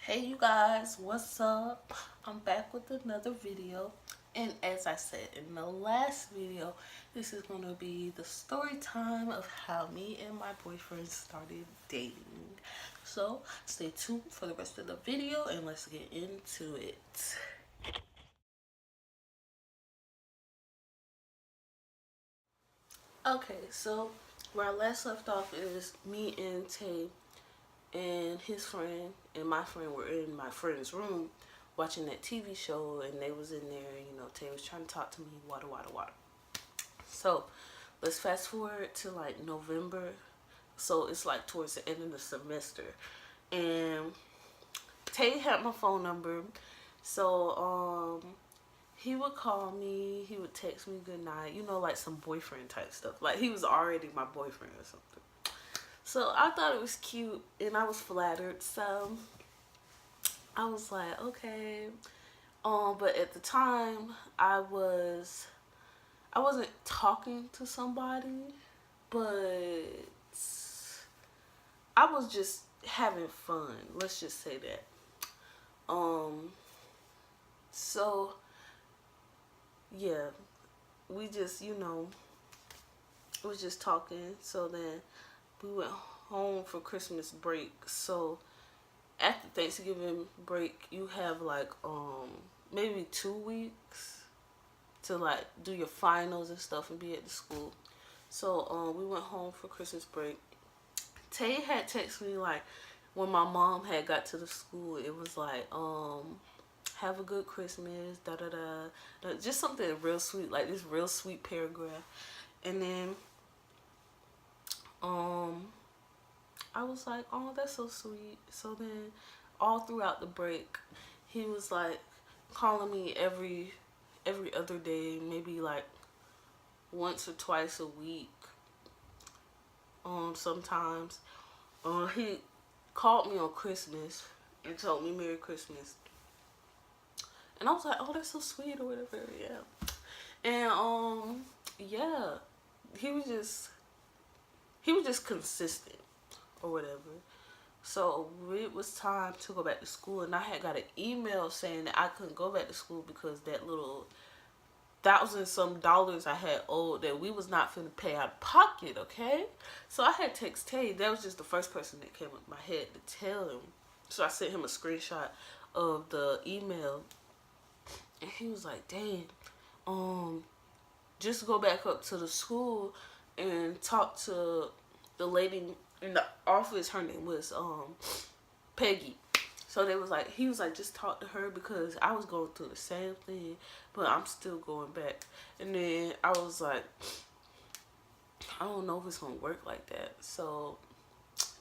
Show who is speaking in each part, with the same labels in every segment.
Speaker 1: Hey you guys, what's up? I'm back with another video, and as I said in the last video, this is going to be the story time of how me and my boyfriend started dating. So stay tuned for the rest of the video and let's get into it. Okay, so where I last left off is me and Tay and his friend and my friend were in my friend's room watching that TV show, and they was in there, Tay was trying to talk to me, water, water, water. So let's fast forward to like November. So it's like towards the end of the semester. And Tay had my phone number. So he would call me, he would text me good night, like some boyfriend type stuff. Like he was already my boyfriend or something. So I thought it was cute and I was flattered. So I was like, okay. But at the time I wasn't talking to somebody, but I was just having fun. Let's just say that. So yeah, we just, was just talking. So then we went home for Christmas break. So after Thanksgiving break, you have like maybe 2 weeks to like do your finals and stuff and be at the school. So we went home for Christmas break. Tay had texted me like when my mom had got to the school. It was like have a good Christmas, da da da, just something real sweet, like this real sweet paragraph. And then I was like, oh, that's so sweet. So then all throughout the break, he was like calling me every other day, maybe like once or twice a week. Sometimes he called me on Christmas and told me Merry Christmas. And I was like, oh, that's so sweet or whatever, yeah. And yeah, he was just consistent or whatever. So it was time to go back to school, and I had got an email saying that I couldn't go back to school because that little $1,000 some I had owed that we was not finna pay out of pocket, okay? So I had text Tay. That was just the first person that came up in my head to tell him. So I sent him a screenshot of the email, and he was like, dang, just go back up to the school and talk to the lady in the office. Her name was Peggy. So he was like, just talk to her because I was going through the same thing, but I'm still going back. And then I was like, I don't know if it's gonna work like that. So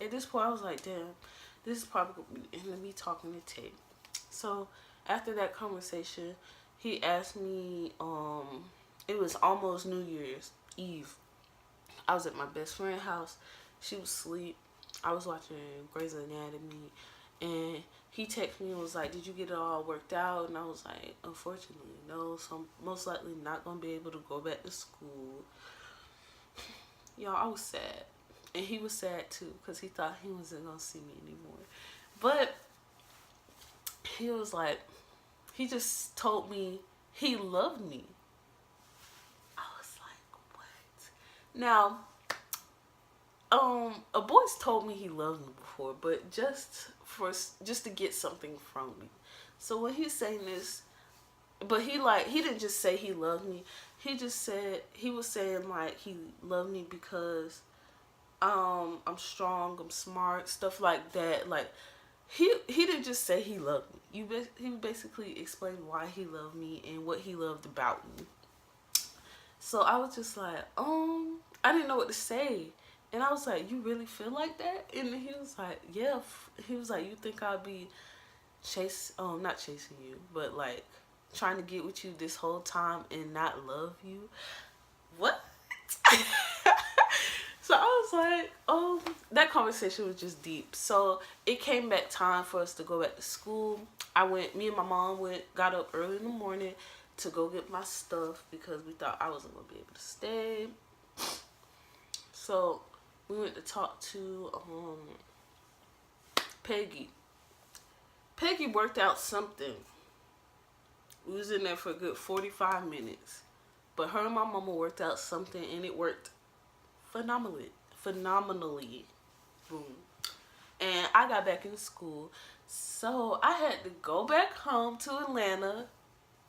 Speaker 1: at this point, I was like, damn, this is probably gonna be the end of me talking to Tay. So after that conversation, he asked me, it was almost New Year's Eve. I was at my best friend's house. She was asleep. I was watching Grey's Anatomy, and he texted me and was like, did you get it all worked out? And I was like, unfortunately, no. So I'm most likely not going to be able to go back to school. Y'all, I was sad. And he was sad too because he thought he wasn't going to see me anymore. But he was like, he just told me he loved me. I was like, what? Now, a boy's told me he loved me before, but just to get something from me. So when he's saying this, but he didn't just say he loved me. He just said he was saying like he loved me because I'm strong, I'm smart, stuff like that. Like he didn't just say he loved me. He basically explained why he loved me and what he loved about me. So I was just like, I didn't know what to say. And I was like, you really feel like that? And he was like, yeah. He was like, you think I'll be not chasing you, but like trying to get with you this whole time and not love you? What? So I was like, that conversation was just deep. So it came back time for us to go back to school. Me and my mom got up early in the morning to go get my stuff because we thought I wasn't going to be able to stay. So we went to talk to Peggy. Peggy worked out something. We was in there for a good 45 minutes. But her and my mama worked out something, and it worked phenomenally. Phenomenally. Boom. And I got back in school. So I had to go back home to Atlanta.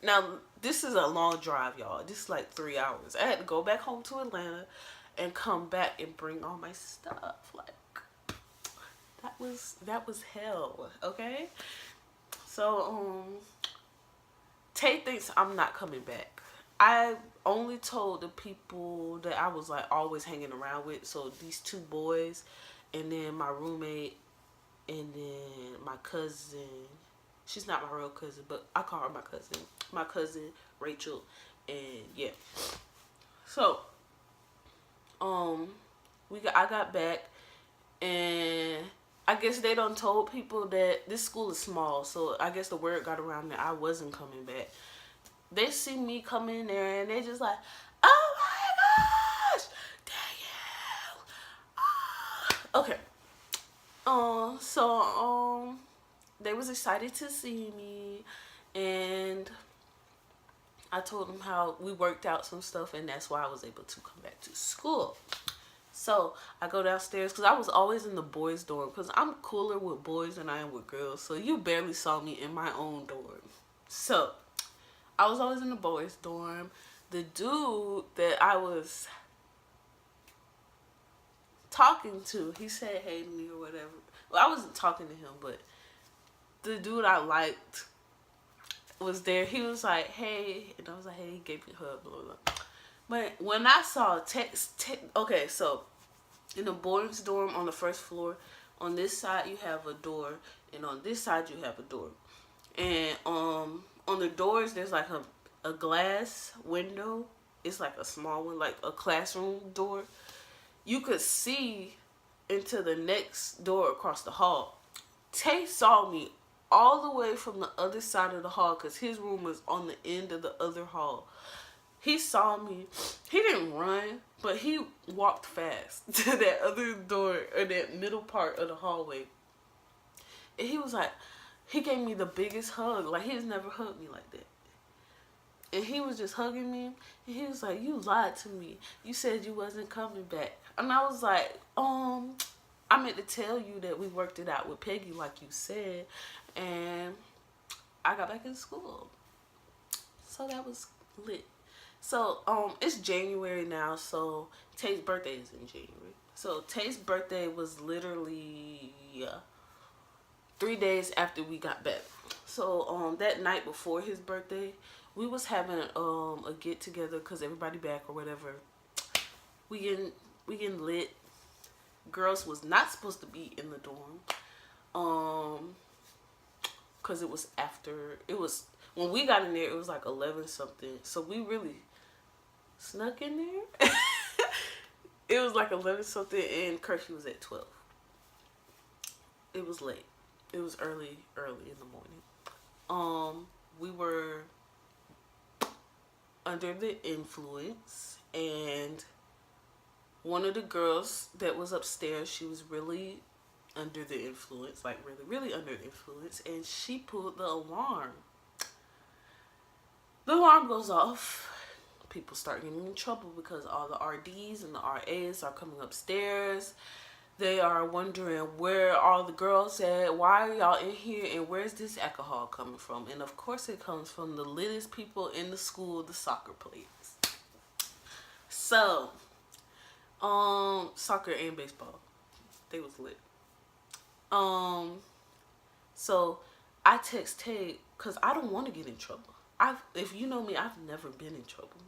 Speaker 1: Now, this is a long drive, y'all. This is like 3 hours. I had to go back home to Atlanta and come back and bring all my stuff. Like, that was hell, okay? So, Tay thinks I'm not coming back. I only told the people that I was like always hanging around with. So these 2 boys, and then my roommate, and then my cousin. She's not my real cousin, but I call her my cousin. My cousin Rachel, and yeah. So, I got back, and I guess they done told people that this school is small, so I guess the word got around that I wasn't coming back. They see me come in there, and they just like, oh my gosh, Danielle. Okay. So, they was excited to see me, and I told them how we worked out some stuff, and that's why I was able to come back to school. So I go downstairs because I was always in the boys' dorm because I'm cooler with boys than I am with girls. So you barely saw me in my own dorm. So I was always in the boys' dorm. The dude that I was talking to, he said hey to me or whatever. Well, I wasn't talking to him, but the dude I liked was there. He was like, hey, and I was like, hey, he gave me a hug, blah, blah, blah. But when I saw okay, so in the boys' dorm on the first floor, on this side you have a door, and on this side you have a door. And on the doors there's like a glass window. It's like a small one, like a classroom door. You could see into the next door across the hall. Tay saw me all the way from the other side of the hall because his room was on the end of the other hall. He saw me. He didn't run, but he walked fast to that other door or that middle part of the hallway. And he was like, he gave me the biggest hug. Like, he's never hugged me like that. And he was just hugging me. And he was like, you lied to me. You said you wasn't coming back. And I was like, I meant to tell you that we worked it out with Peggy like you said. And I got back in school. So that was lit. So, it's January now, so Tay's birthday is in January. So, Tay's birthday was literally 3 days after we got back. So, that night before his birthday, we was having a get-together because everybody back or whatever. We getting lit. Girls was not supposed to be in the dorm. Because it was when we got in there, it was like 11 something. So, we really snuck in there. It was like 11 something and curfew was at 12. It was late. It was early in the morning. We were under the influence, and one of the girls that was upstairs, she was really under the influence, like really under the influence, and she pulled the alarm. The alarm goes off. People start getting in trouble because all the RDs and the RAs are coming upstairs. They are wondering where all the girls at, why are y'all in here, and where's this alcohol coming from? And of course it comes from the littest people in the school, the soccer players. So, soccer and baseball, they was lit. So I text Tay because I don't want to get in trouble. If you know me, I've never been in trouble.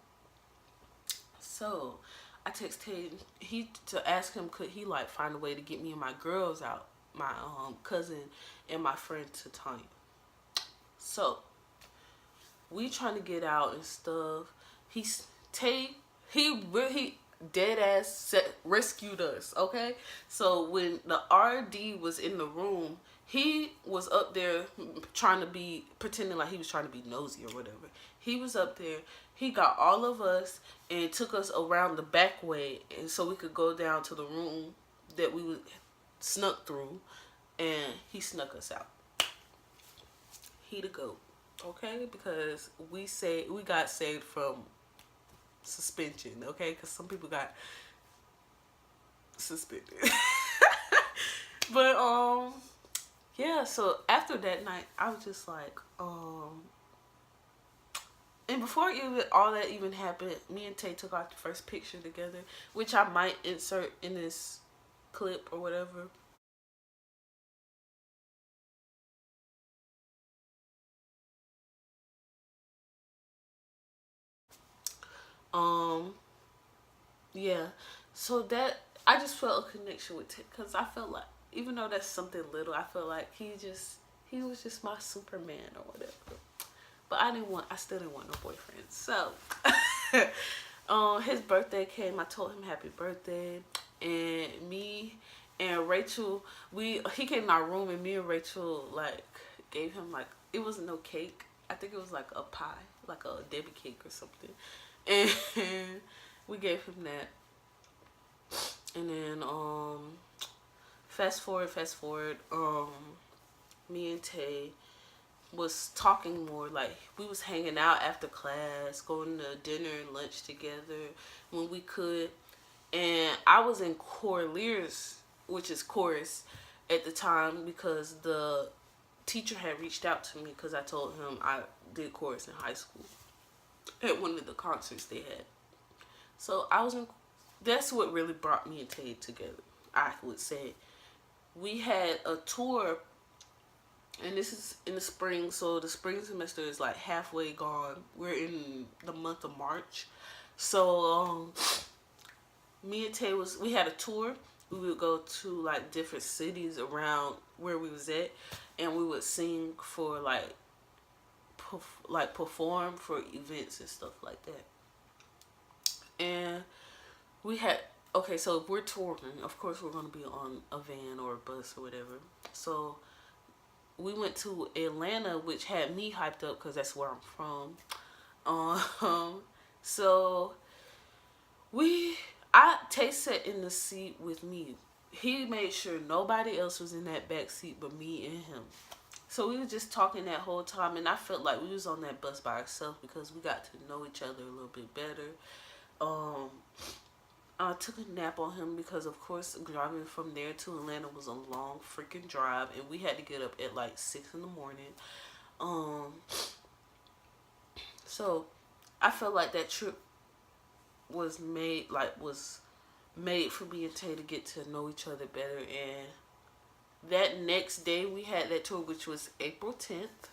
Speaker 1: So I text Tay to ask him could he like find a way to get me and my girls out, my cousin and my friend Tanya. So we trying to get out and stuff. He dead ass rescued us. Okay, so when the RD was in the room, he was up there pretending like he was trying to be nosy or whatever. He was up there. He got all of us and took us around the back way, and so we could go down to the room that we snuck through, and he snuck us out. he the GOAT. Okay, because we got saved from suspension. Okay, because some people got suspended. But yeah. So after that night, I was just like and before even all that even happened, me and Tay took out the first picture together, which I might insert in this clip or whatever. Um, yeah. So that I just felt a connection with Tay because I felt like even though that's something little, I felt like he was just my Superman or whatever. But I still didn't want no boyfriend. So his birthday came. I told him happy birthday, and me and Rachel, he came in our room, and me and Rachel like gave him like it wasn't no cake. I think it was like a pie, like a Debbie cake or something, and we gave him that. And then fast forward, me and Tay was talking more. Like we was hanging out after class, going to dinner and lunch together when we could. And I was in Corlears, which is chorus, at the time because the teacher had reached out to me because I told him I did chorus in high school at one of the concerts they had. So I was in. That's what really brought me and Tay together. I would say we had a tour, and this is in the spring. So the spring semester is like halfway gone. We're in the month of March. So me and Tay we had a tour. We would go to like different cities around where we was at, and we would sing for like perform for events and stuff like that. And we had okay. So if we're touring, of course we're gonna be on a van or a bus or whatever. So we went to Atlanta, which had me hyped up because that's where I'm from. So Tay sat in the seat with me. He made sure nobody else was in that back seat but me and him. So we were just talking that whole time, and I felt like we was on that bus by ourselves because we got to know each other a little bit better. I took a nap on him because, of course, driving from there to Atlanta was a long freaking drive, and we had to get up at like 6 in the morning. So I felt like that trip was made for me and Tay to get to know each other better. And that next day we had that tour, which was April 10th.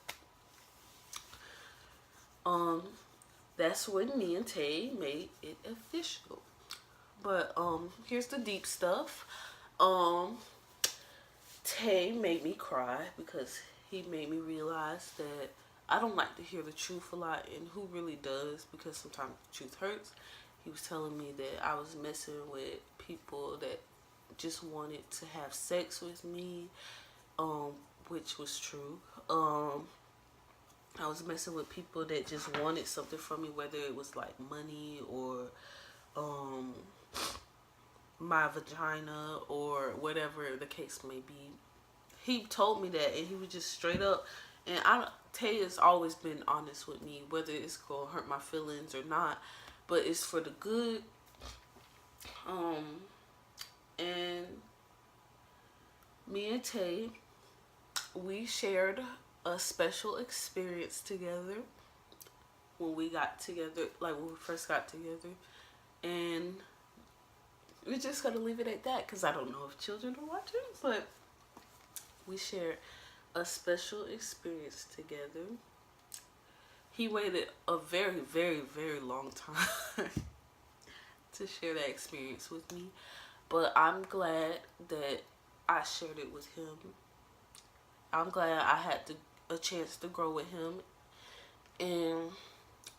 Speaker 1: That's when me and Tay made it official. But here's the deep stuff. Tay made me cry because he made me realize that I don't like to hear the truth a lot, and who really does, because sometimes the truth hurts. He was telling me that I was messing with people that just wanted to have sex with me, which was true. I was messing with people that just wanted something from me, whether it was like money or my vagina or whatever the case may be. He told me that, and he was just straight up. And Tay has always been honest with me, whether it's gonna hurt my feelings or not, but it's for the good. And me and Tay, we shared a special experience together when we got together, like when we first got together, and we're just gonna leave it at that because I don't know if children are watching, but we shared a special experience together. He waited a very, very, very long time to share that experience with me, but I'm glad that I shared it with him. I'm glad I had a chance to grow with him and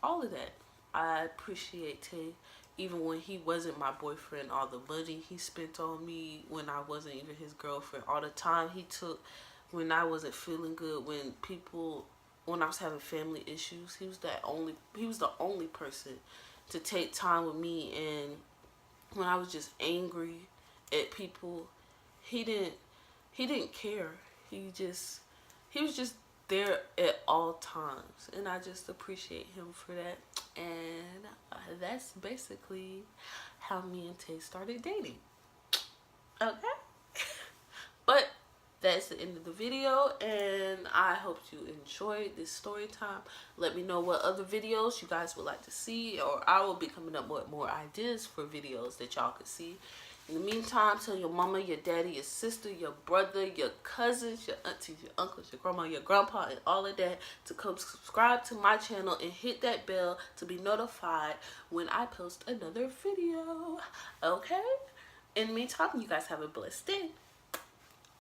Speaker 1: all of that. I appreciate Tay. Even when he wasn't my boyfriend, all the money he spent on me when I wasn't even his girlfriend, all the time he took when I wasn't feeling good, when I was having family issues, he was the only person to take time with me. And when I was just angry at people, he didn't care. He was just there at all times, and I just appreciate him for that. And that's basically how me and Tay started dating. Okay. But that's the end of the video, and I hope you enjoyed this story time. Let me know what other videos you guys would like to see, or I will be coming up with more ideas for videos that y'all could see. In the meantime, tell your mama, your daddy, your sister, your brother, your cousins, your aunties, your uncles, your grandma, your grandpa, and all of that to come subscribe to my channel and hit that bell to be notified when I post another video. Okay? In the meantime, you guys have a blessed day.